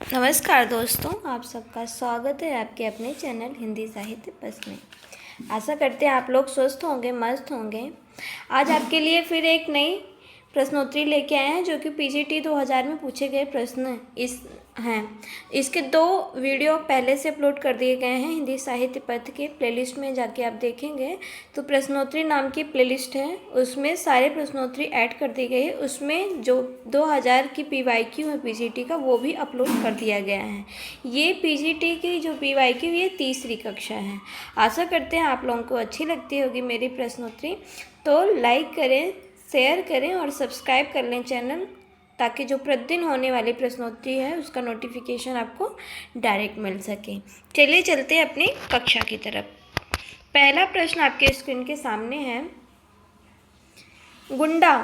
नमस्कार दोस्तों, आप सबका स्वागत है आपके अपने चैनल हिंदी साहित्य पस में। आशा करते हैं आप लोग स्वस्थ होंगे, मस्त होंगे। आज आपके लिए फिर एक नई प्रश्नोत्तरी लेके आए हैं जो कि पीजीटी 2000 में पूछे गए प्रश्न इसके 2 वीडियो पहले से अपलोड कर दिए गए हैं हिंदी साहित्य पथ के प्लेलिस्ट में। जाके आप देखेंगे तो प्रश्नोत्तरी नाम की प्लेलिस्ट है, उसमें सारे प्रश्नोत्तरी ऐड कर दी गई है। उसमें जो 2000 की पीवाईक्यू है पीजीटी का, वो भी अपलोड कर दिया गया है। ये पीजीटी की जो पीवाईक्यू, ये तीसरी कक्षा है। आशा करते हैं आप लोगों को अच्छी लगती होगी मेरी प्रश्नोत्तरी। तो लाइक करें, शेयर करें और सब्सक्राइब कर लें चैनल, ताकि जो प्रतिदिन होने वाली प्रश्नोत्तरी है उसका नोटिफिकेशन आपको डायरेक्ट मिल सके। चलिए चलते हैं अपनी कक्षा की तरफ। पहला प्रश्न आपके स्क्रीन के सामने है। गुंडा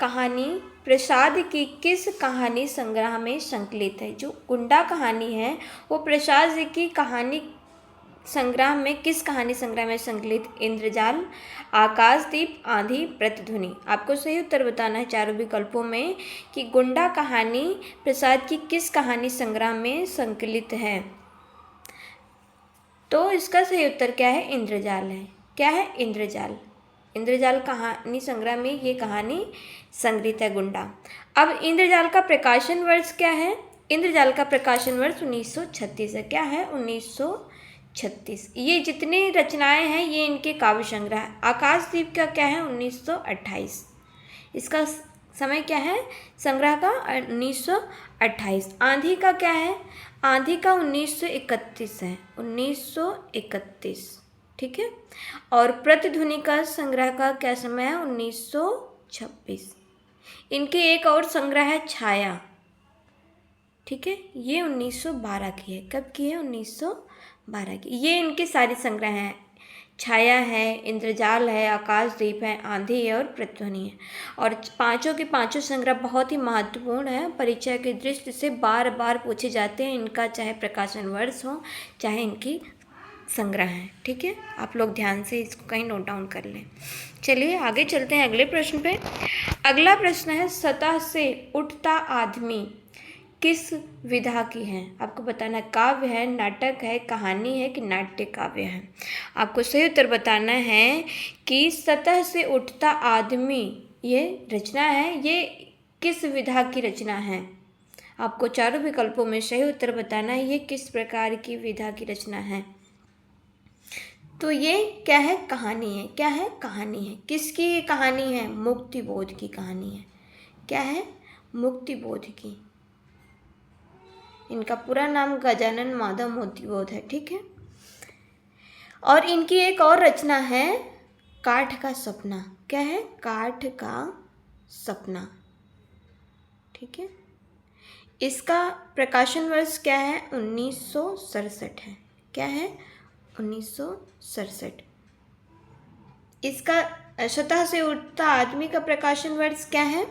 कहानी प्रसाद की किस कहानी संग्रह में संकलित है? जो गुंडा कहानी है वो प्रसाद जी की कहानी संग्रह में किस कहानी संग्रह में संकलित? इंद्रजाल, आकाशदीप, आंधी, प्रतिध्वनि। आपको सही उत्तर बताना है चारों विकल्पों में कि गुंडा कहानी प्रसाद की किस कहानी संग्रह में संकलित है। तो इसका सही उत्तर क्या है? इंद्रजाल है। क्या है? इंद्रजाल। इंद्रजाल कहानी संग्रह में ये कहानी संग्रहित है, गुंडा। अब इंद्रजाल का प्रकाशन वर्ष क्या है? इंद्रजाल का प्रकाशन वर्ष 1936 है। क्या है? 1936। ये जितनी रचनाएं हैं ये इनके काव्य संग्रह है। आकाशदीप का क्या है? 1928। इसका समय क्या है संग्रह का? 1928। आंधी का क्या है? आंधी का 1931 है, 1931। ठीक है। और प्रतिध्वनि का संग्रह का क्या समय है? 1926। इनके एक और संग्रह है छाया। ठीक है, ये 1912 की है। कब की है? 1912 की। ये इनके सारे संग्रह हैं। छाया है, इंद्रजाल है, आकाशदीप है, आंधी है और प्रतिध्वनि है। और पांचों के पांचों संग्रह बहुत ही महत्वपूर्ण है। परीक्षा की दृष्टि से बार बार पूछे जाते हैं इनका, चाहे प्रकाशन वर्ष हो चाहे इनकी संग्रह है। ठीक है, आप लोग ध्यान से इसको कहीं नोट डाउन कर लें। चलिए आगे चलते हैं अगले प्रश्न पे। अगला प्रश्न है, सतह से उठता आदमी किस विधा की है? आपको बताना है काव्य है, नाटक है, कहानी है कि नाट्य काव्य है। आपको सही उत्तर बताना है कि सतह से उठता आदमी ये रचना है, ये किस विधा की रचना है। आपको चारों विकल्पों में सही उत्तर बताना है ये किस प्रकार की विधा की रचना है। तो ये क्या है? कहानी है। क्या है? कहानी है। किसकी कहानी है? मुक्तिबोध की कहानी है। क्या है? मुक्तिबोध की। इनका पूरा नाम गजानन माधव मुक्तिबोध है। ठीक है। और इनकी एक और रचना है काठ का सपना। क्या है? काठ का सपना। ठीक है। इसका प्रकाशन वर्ष क्या है? 1967 है। क्या है? 1967। इसका सतह से उठता आदमी का प्रकाशन वर्ष क्या है?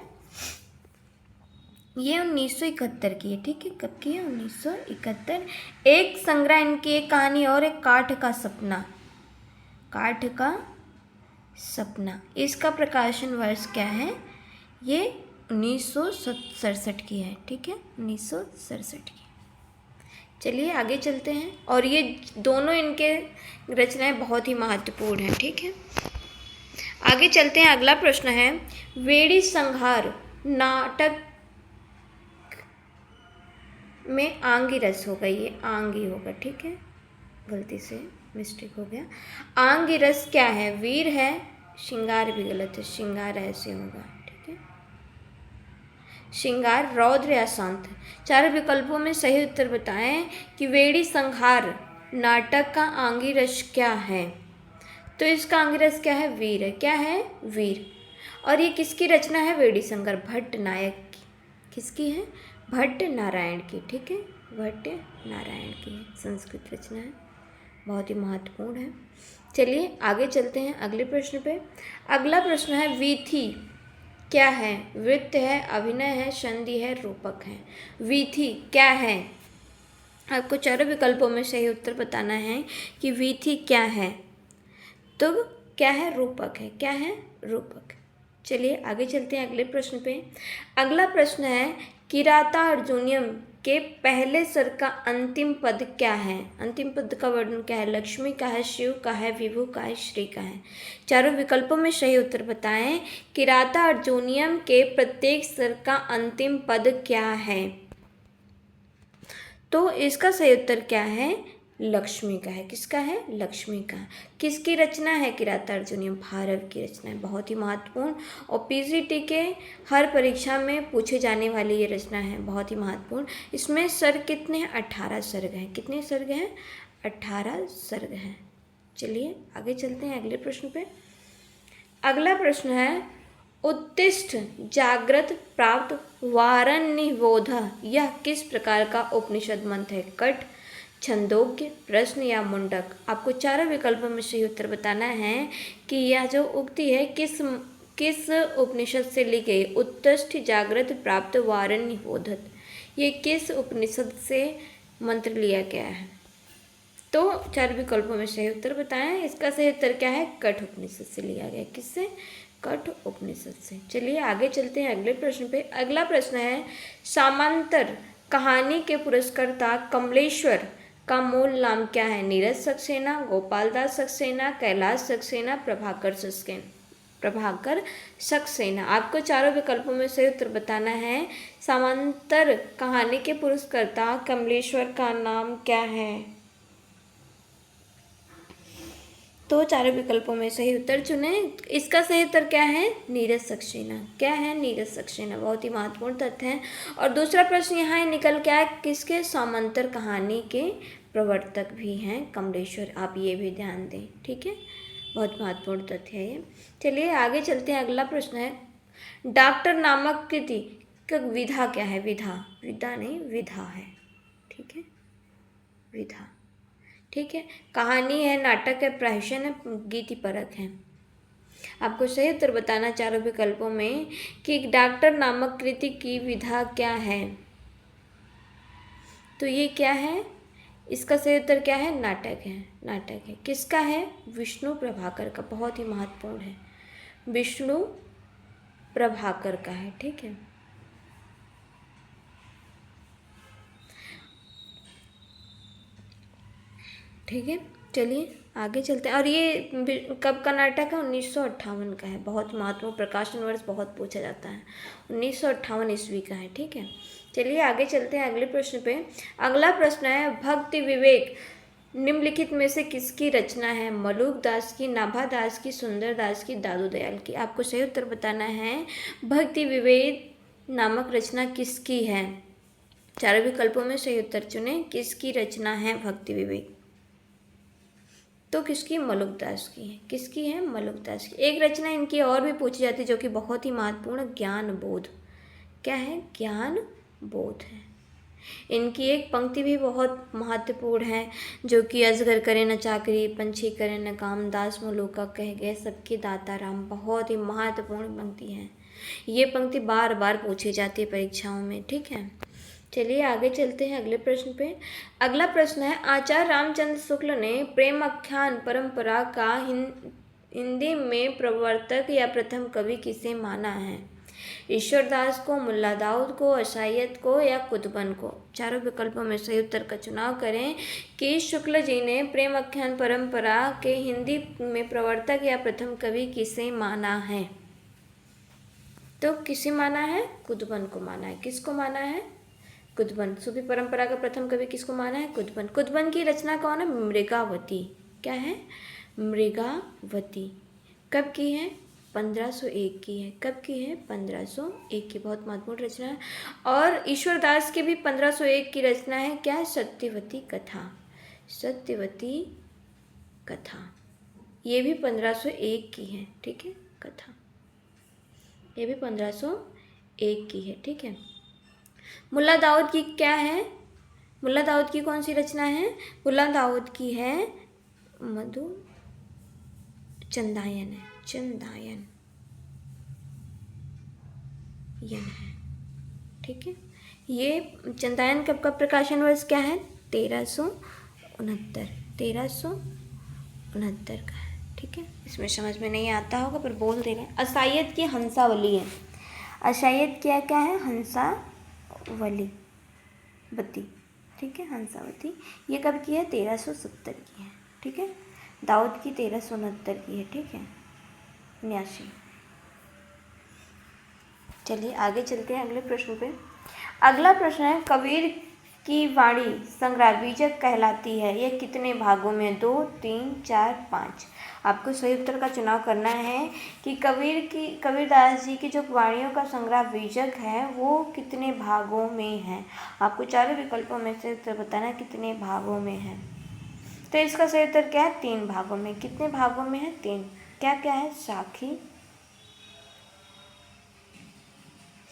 ये 1971 की है। ठीक है, कब की है? 1971। एक संग्रह इनकी एक कहानी और एक काठ का सपना। काठ का सपना, इसका प्रकाशन वर्ष क्या है? ये 1967 की है। ठीक है, 1967 की। चलिए आगे चलते हैं। और ये दोनों इनके रचनाएं बहुत ही महत्वपूर्ण हैं। ठीक है, आगे चलते हैं। अगला प्रश्न है, वेड़ी संहार नाटक में आंगी रस होगा, ये आंगी होगा। ठीक है, गलती से मिस्टेक हो गया। आंगी रस क्या है? वीर है। श्रृंगार भी गलत है, श्रृंगार ऐसे होगा। ठीक है, श्रृंगार, रौद्र या शांत। चारों विकल्पों में सही उत्तर बताएं कि वेड़ी संहार नाटक का आंगी रस क्या है। तो इसका आंगी रस क्या है? वीर है। क्या है? वीर। और ये किसकी रचना है? वेड़ी संहार भट्ट नायक की। किसकी है? भट्ट नारायण की। ठीक है, भट्ट नारायण की है, संस्कृत रचना है, बहुत ही महत्वपूर्ण है। चलिए आगे चलते हैं अगले प्रश्न पे। अगला प्रश्न है, वीथी क्या है? वृत्त है, अभिनय है, संधि है, रूपक है। वीथी क्या है? आपको चारों विकल्पों में सही उत्तर बताना है कि वीथी क्या है। तो क्या है? रूपक है। क्या है? रूपक। चलिए आगे चलते हैं अगले प्रश्न पे। अगला प्रश्न है, किराता अर्जुनियम के पहले स्वर का अंतिम पद क्या है? अंतिम पद का वर्णन क्या है? लक्ष्मी का है, शिव का है, विभु का है, श्री का है। चारों विकल्पों में सही उत्तर बताएं। किराता अर्जुनियम के प्रत्येक स्वर का अंतिम पद क्या है? तो इसका सही उत्तर क्या है? लक्ष्मी का है। किसका है? लक्ष्मी का। किसकी रचना है किराता अर्जुनियम? भारव की रचना है। बहुत ही महत्वपूर्ण और पीजीटी के हर परीक्षा में पूछे जाने वाली ये रचना है, बहुत ही महत्वपूर्ण। इसमें सर्ग कितने हैं? 18 सर्ग हैं। कितने सर्ग हैं? 18 सर्ग हैं। चलिए आगे चलते हैं अगले प्रश्न पे। अगला प्रश्न है, उत्तिष्ठ जागृत प्राप्त वारनिबोध यह किस प्रकार का उपनिषद मंत्र है? कठ, छंदोग्य, प्रश्न या मुंडक? आपको चारों विकल्पों में सही उत्तर बताना है कि यह जो उक्ति है किस उपनिषद से ली गई? उत्तिष्ठ जागृत प्राप्त वारनिबोध, ये किस उपनिषद से मंत्र लिया गया है? तो चार विकल्पों में सही उत्तर बताएं। इसका सही उत्तर क्या है? कठ उपनिषद से लिया गया। किससे? कठ उपनिषद से। चलिए आगे चलते हैं अगले प्रश्न पे। अगला प्रश्न है, समांतर कहानी के पुरस्कर्ता कमलेश्वर का मूल नाम क्या है? नीरज सक्सेना, गोपाल दास सक्सेना, कैलाश सक्सेना, प्रभाकर सक्सेना। आपको चारों विकल्पों में सही उत्तर बताना है। समांतर कहानी के पुरस्कर्ता कमलेश्वर का नाम क्या है? तो चारों विकल्पों में सही उत्तर चुने। इसका सही उत्तर क्या है? नीरज सक्सेना। क्या है? नीरज सक्सेना। बहुत ही महत्वपूर्ण तथ्य है। और दूसरा प्रश्न यहाँ निकल के आया, किसके? समांतर कहानी के प्रवर्तक भी हैं कमलेश्वर। आप ये भी ध्यान दें, ठीक है, बहुत महत्वपूर्ण तथ्य है ये। चलिए आगे चलते हैं। अगला प्रश्न है, डॉक्टर नामक कृति का विधा क्या है? विधा नहीं, विधा है, ठीक है, विधा, ठीक है। कहानी है, नाटक है, प्रहसन है, गीति परक है? आपको सही उत्तर बताना चारों विकल्पों में कि डॉक्टर नामक कृति की विधा क्या है। तो ये क्या है? इसका सही उत्तर क्या है? नाटक है। नाटक है। किसका है? विष्णु प्रभाकर का। बहुत ही महत्वपूर्ण है, विष्णु प्रभाकर का है, ठीक है। ठीक है, चलिए आगे चलते हैं। और ये कब का नाटक है? 1958 का है। बहुत महत्वपूर्ण, प्रकाशन वर्ष बहुत पूछा जाता है। 1958 ईस्वी का है, ठीक है। चलिए आगे चलते हैं अगले प्रश्न पे। अगला प्रश्न है, भक्ति विवेक निम्नलिखित में से किसकी रचना है? मलुक दास की, नाभा दास की, सुंदर दास की, दादू दयाल की? आपको सही उत्तर बताना है। भक्ति विवेक नामक रचना किसकी है? चारों विकल्पों में सही उत्तर चुने। किसकी रचना है भक्ति विवेक? तो किसकी? मलुक दास की है। किसकी है? मलुक दास की। एक रचना इनकी और भी पूछी जाती है जो कि बहुत ही महत्वपूर्ण, ज्ञान बोध। क्या है? ज्ञान बोध है। इनकी एक पंक्ति भी बहुत महत्वपूर्ण है जो कि अजगर करे न चाकरी, पंछी करे न काम, दास मलुका कह गए सबके दाता राम। बहुत ही महत्वपूर्ण पंक्ति है। ये पंक्ति बार बार पूछी जाती है परीक्षाओं में, ठीक है। चलिए आगे चलते हैं अगले प्रश्न पे। अगला प्रश्न है, आचार्य रामचंद्र शुक्ल ने प्रेम आख्यान परंपरा का हिंदी में प्रवर्तक या प्रथम कवि किसे माना है? ईश्वरदास को, मुल्ला दाऊद को, अशायत को या कुतुबन को? चारों विकल्पों में सही उत्तर का चुनाव करें कि शुक्ल जी ने प्रेम आख्यान परंपरा के हिंदी में प्रवर्तक या प्रथम कवि किसे माना है? तो किसे माना है? कुतुबन को माना है। किसको माना है? कुतुबन। सूफी परंपरा का प्रथम कवि किसको माना है? कुतुबन। कुतुबन की रचना कौन है? मृगावती। क्या है? मृगावती। कब की है? 1501 की है। कब की है? 1501 की। बहुत महत्वपूर्ण रचना है। और ईश्वरदास की भी 1501 की रचना है। क्या है? सत्यवती कथा। सत्यवती कथा ये भी 1501 की है, ठीक है, कथा ये भी 1501 की है, ठीक है। मुल्ला दाऊद की क्या है? मुल्ला दाऊद की कौन सी रचना है? मुल्ला दाऊद की है मधु चंदायन है। चंदायन यन है, ठीक है। ये चंदायन कब का प्रकाशन वर्ष क्या है? 1369 का है, ठीक है। इसमें समझ में नहीं आता होगा पर बोल दे रहे हैं। अशायत की हंसावली है। अशायत क्या है? हंसावली, बत्ती, ठीक है, हंसावती। ये कब की है? 1370 की है, ठीक है। दाऊद की 1369 की है, ठीक है, 79। चलिए आगे चलते हैं अगले प्रश्न पे। अगला प्रश्न है, कबीर की वाणी संग्रह बीजक कहलाती है, यह कितने भागों में? 2, 3, 4, 5। आपको सही उत्तर का चुनाव करना है कि कबीरदास जी की जो वाणियों का संग्रह बीजक है वो कितने भागों में है। आपको चारों विकल्पों में से उत्तर बताना है कितने भागों में है। तो इसका सही उत्तर क्या है? 3 भागों में। कितने भागों में है? 3। क्या क्या है? साखी,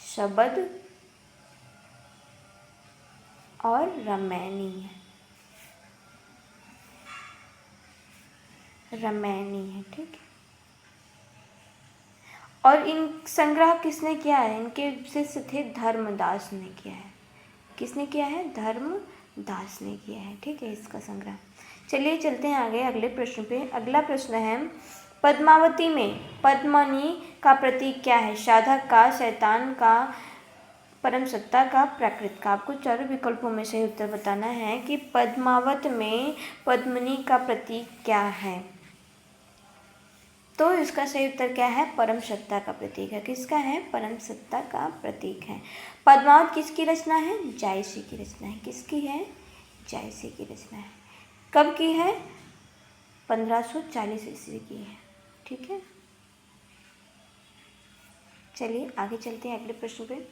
शबद और रमैनी है। रमैनी है, ठीक है। और इन संग्रह किसने किया है? इनके शिष्य थे धर्मदास ने किया है। किसने किया है? धर्मदास ने किया है, ठीक है, इसका संग्रह। चलिए चलते हैं आगे अगले प्रश्न पे। अगला प्रश्न है, पद्मावती में पद्मनी का प्रतीक क्या है? साधक का, शैतान का, परम सत्ता का, प्राकृत का। आपको चारों विकल्पों में सही उत्तर बताना है कि पद्मावत में पद्मनी का प्रतीक क्या है। तो इसका सही उत्तर क्या है? परम सत्ता का प्रतीक है। किसका है? परम सत्ता का प्रतीक है। पद्मावत किसकी रचना है? जायसी की रचना है। किसकी है? जायसी की रचना है। कब की है? 1540 ईस्वी की है, ठीक है। चलिए आगे चलते हैं अगले प्रश्न पे।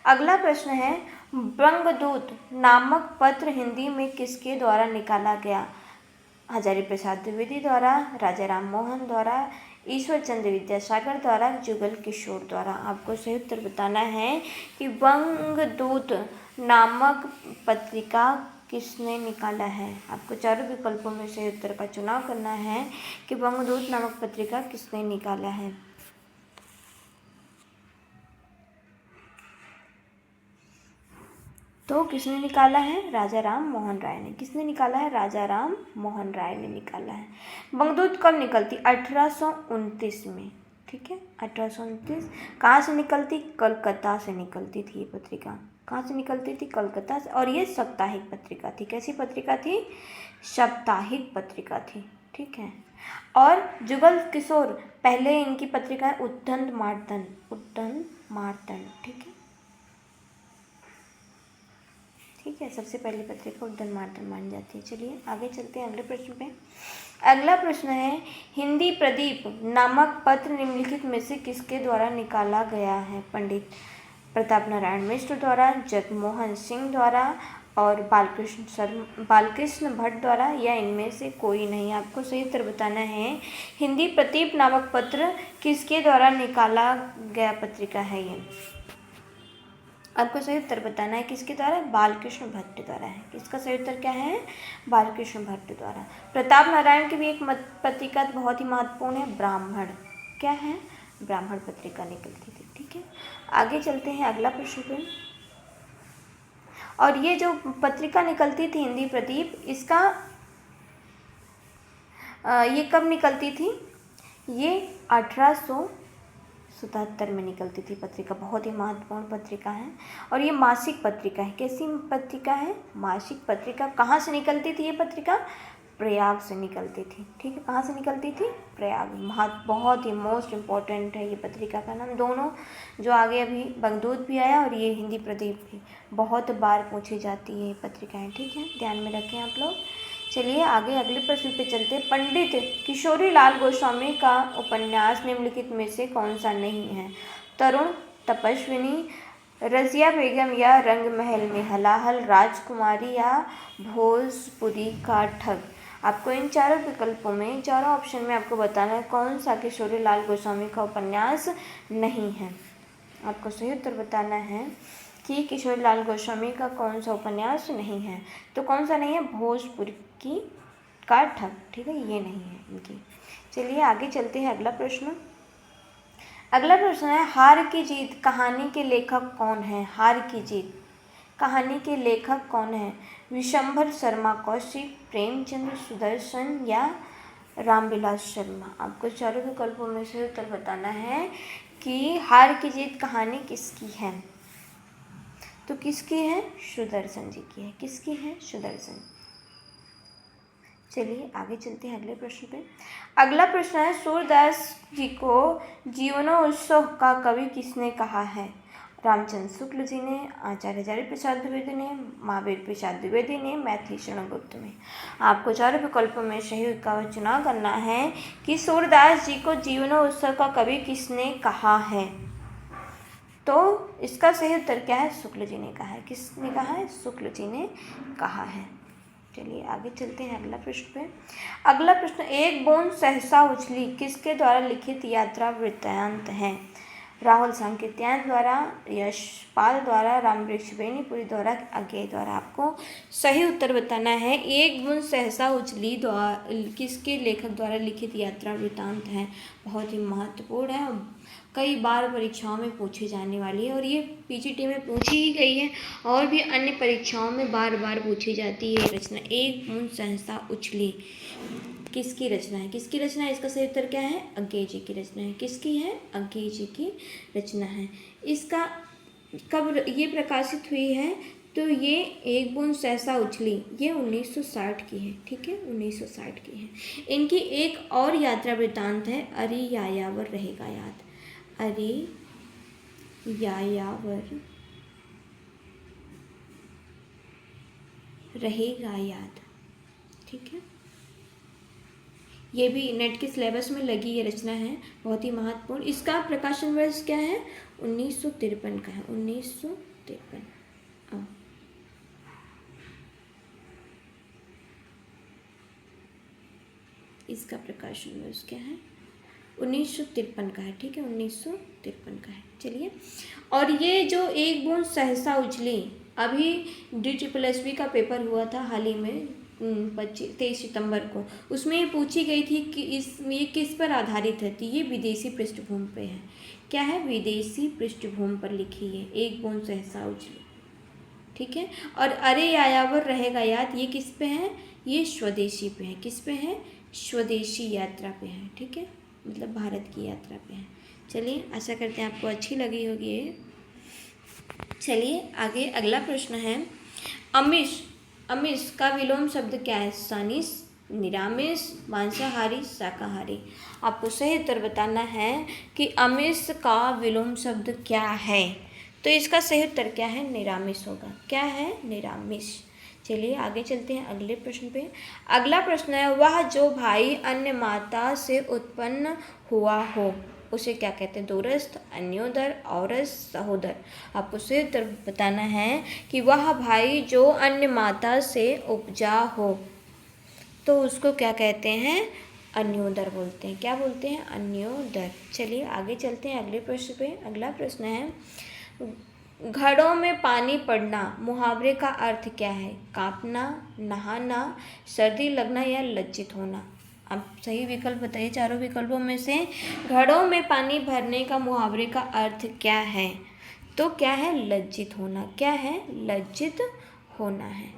अगला प्रश्न है, बंगदूत नामक पत्र हिंदी में किसके द्वारा निकाला गया? हजारी प्रसाद द्विवेदी द्वारा, राजा राम मोहन द्वारा, ईश्वर चंद्र विद्यासागर द्वारा, जुगल किशोर द्वारा। आपको सही उत्तर बताना है कि बंगदूत नामक पत्रिका किसने निकाला है। आपको चारों विकल्पों में सही उत्तर का चुनाव करना है कि बंगदूत नामक पत्रिका किसने निकाला है। तो किसने निकाला है? राजा राम मोहन राय ने। किसने निकाला है? राजा राम मोहन राय ने निकाला है। बंगदूत कब निकलती? 1829 में, ठीक है, 1829। कहाँ से निकलती? कलकत्ता से निकलती थी ये पत्रिका। कहाँ से निकलती थी? कलकत्ता से। और ये साप्ताहिक पत्रिका थी। कैसी पत्रिका थी? साप्ताहिक पत्रिका थी, ठीक है। और जुगल किशोर, पहले इनकी पत्रिका है उद्दंड मार्तंड, उद्दंड मार्तंड, ठीक है, ठीक है। सबसे पहली पत्रिका उद्दंड मार्तंड मानी जाती है। चलिए आगे चलते हैं अगले प्रश्न पे। अगला प्रश्न है, हिंदी प्रदीप नामक पत्र निम्नलिखित में से किसके द्वारा निकाला गया है? पंडित प्रताप नारायण मिश्र द्वारा, जगमोहन सिंह द्वारा और बालकृष्ण भट्ट द्वारा, या इनमें से कोई नहीं। आपको सही उत्तर बताना है। हिंदी प्रदीप नामक पत्र किसके द्वारा निकाला गया पत्रिका है ये? आपको सही उत्तर बताना है किसके द्वारा? बालकृष्ण भट्ट द्वारा है। किसका सही उत्तर क्या है? बालकृष्ण भट्ट द्वारा। प्रताप नारायण की भी एक पत्रिका बहुत ही महत्वपूर्ण है, ब्राह्मण। क्या है? ब्राह्मण पत्रिका निकलती थी, ठीक है। आगे चलते हैं अगला प्रश्न पे। और ये जो पत्रिका निकलती थी हिंदी प्रदीप, इसका ये कब निकलती थी? ये 1877 में निकलती थी पत्रिका। बहुत ही महत्वपूर्ण पत्रिका है। और ये मासिक पत्रिका है। कैसी पत्रिका है? मासिक पत्रिका। कहाँ से निकलती थी ये पत्रिका? प्रयाग से निकलती थी, ठीक है। कहाँ से निकलती थी? प्रयाग। बहुत ही मोस्ट इम्पॉर्टेंट है ये पत्रिका का नाम। दोनों जो आगे अभी बंगदूत भी आया और ये हिंदी प्रदीप भी बहुत बार पूछी जाती है ये पत्रिकाएँ, ठीक है, ध्यान में रखें आप लोग। चलिए आगे अगले प्रश्न पे चलते। पंडित किशोरी लाल गोस्वामी का उपन्यास निम्नलिखित में से कौन सा नहीं है? तरुण, तपस्विनी, रजिया बेगम या रंग महल में हलाहल, राजकुमारी या भोजपुरी का ठग। आपको इन चारों विकल्पों में, चारों ऑप्शन में आपको बताना है कौन सा किशोरी लाल गोस्वामी का उपन्यास नहीं है। आपको सही उत्तर बताना है कि किशोरी लाल गोस्वामी का कौन सा उपन्यास नहीं है। तो कौन सा नहीं है? भोजपुरी का ठग, ठीक है, ये नहीं है इनकी। चलिए आगे चलते हैं अगला प्रश्न। अगला प्रश्न है, हार की जीत कहानी के लेखक कौन है? हार की जीत कहानी के लेखक कौन है? विशंभर शर्मा कौशिक, प्रेमचंद्र, सुदर्शन या रामविलास शर्मा। आपको चारों विकल्पों में से उत्तर बताना है कि हार की जीत कहानी किसकी है। तो किसकी है? सुदर्शन जी की है। किसकी है? सुदर्शन। चलिए आगे चलते हैं अगले प्रश्न पे। अगला प्रश्न है, सूरदास जी को जीवनोत्सव का कवि किसने कहा है? रामचंद्र शुक्ल जी ने, आचार्य हजारी प्रसाद द्विवेदी ने, महावीर प्रसाद द्विवेदी ने, मैथिली शरण गुप्त ने। आपको चारों विकल्पों में सही का चुनाव करना है कि सूरदास जी को जीवनोत्सव का कवि किसने कहा है। तो इसका सही उत्तर क्या है? शुक्ल जी ने कहा है। किसने कहा है? शुक्ल जी ने कहा है। चलिए आगे चलते हैं अगला प्रश्न पे। अगला प्रश्न, एक बूंद सहसा उछली किसके द्वारा लिखित यात्रा वृत्तांत है? राहुल सांकृत्यायन द्वारा, यशपाल द्वारा, रामवृक्ष बेनीपुरी द्वारा, अज्ञेय द्वारा। आपको सही उत्तर बताना है। एक बूंद सहसा उछली किसके लेखक द्वारा लिखित यात्रा वृत्तांत है? बहुत ही महत्वपूर्ण है, कई बार परीक्षाओं में पूछी जाने वाली है और ये पीजीटी में पूछी ही गई है और भी अन्य परीक्षाओं में बार बार पूछी जाती है रचना। एक बूंद सहसा उछली किसकी रचना है? किसकी रचना है? इसका सही उत्तर क्या है? अज्ञेय जी की रचना है। किसकी है? अज्ञेय जी की रचना है। इसका कब ये प्रकाशित हुई है? तो ये एक बूंद सहसा उछली ये 1960 की है। ठीक है, 1960 की है। इनकी एक और यात्रा वृत्तांत है, अरे यायावर रहेगा याद। अरे यायावर रहेगा याद। ठीक है, ये भी नेट के सिलेबस में लगी ये रचना है, बहुत ही महत्वपूर्ण। इसका प्रकाशन वर्ष क्या है? 1953 का है। 1953। इसका प्रकाशन वर्ष क्या है? 1953 का है। ठीक है, 1953 का है। चलिए, और ये जो एक बूंद सहसा उछली, अभी DSSB का पेपर हुआ था हाल ही में 23 सितंबर को, उसमें ये पूछी गई थी कि ये किस पर आधारित है? तो ये विदेशी पृष्ठभूमि पे है। क्या है? विदेशी पृष्ठभूमि पर लिखी है एक बूंद सहसा उछली। ठीक है, और अरे यायावर रहेगा याद ये किस पे है? ये स्वदेशी पे है। किस पे है? स्वदेशी यात्रा पे है। ठीक है, मतलब भारत की यात्रा पे है। चलिए, आशा करते हैं आपको अच्छी लगी होगी ये। चलिए आगे अगला प्रश्न है, अमिष अमिष का विलोम शब्द क्या है? सनिष, निरामिष, मांसाहारी, शाकाहारी। आपको सही उत्तर बताना है कि अमिष का विलोम शब्द क्या है। तो इसका सही उत्तर क्या है? निरामिष होगा। क्या है? निरामिष। चलिए आगे चलते हैं अगले प्रश्न पे। अगला प्रश्न है, वह जो भाई अन्य माता से उत्पन्न हुआ हो उसे क्या कहते हैं? दूरस्थ, अन्योदर, औरस, सहोदर। आपको सही उत्तर बताना है कि वह भाई जो अन्य माता से उपजा हो तो उसको क्या कहते हैं? अन्योदर बोलते हैं। क्या बोलते हैं? अन्योदर। चलिए आगे चलते हैं अगले प्रश्न पे। अगला प्रश्न है, घड़ों में पानी पड़ना मुहावरे का अर्थ क्या है? कांपना, नहाना, सर्दी लगना या लज्जित होना। आप सही विकल्प बताइए चारों विकल्पों में से। घड़ों में पानी भरने का मुहावरे का अर्थ क्या है? तो क्या है? लज्जित होना। क्या है? लज्जित होना है।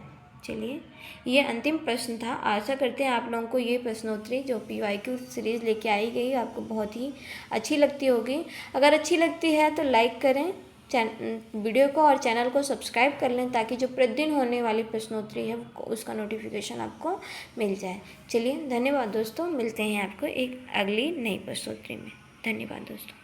चलिए, ये अंतिम प्रश्न था। आशा करते हैं आप लोगों को ये प्रश्नोत्तरी जो PYQ सीरीज़ लेके आई गई आपको बहुत ही अच्छी लगती होगी। अगर अच्छी लगती है तो लाइक करें वीडियो को और चैनल को सब्सक्राइब कर लें ताकि जो प्रतिदिन होने वाली प्रश्नोत्तरी है उसका नोटिफिकेशन आपको मिल जाए। चलिए, धन्यवाद दोस्तों, मिलते हैं आपको एक अगली नई प्रश्नोत्तरी में। धन्यवाद दोस्तों।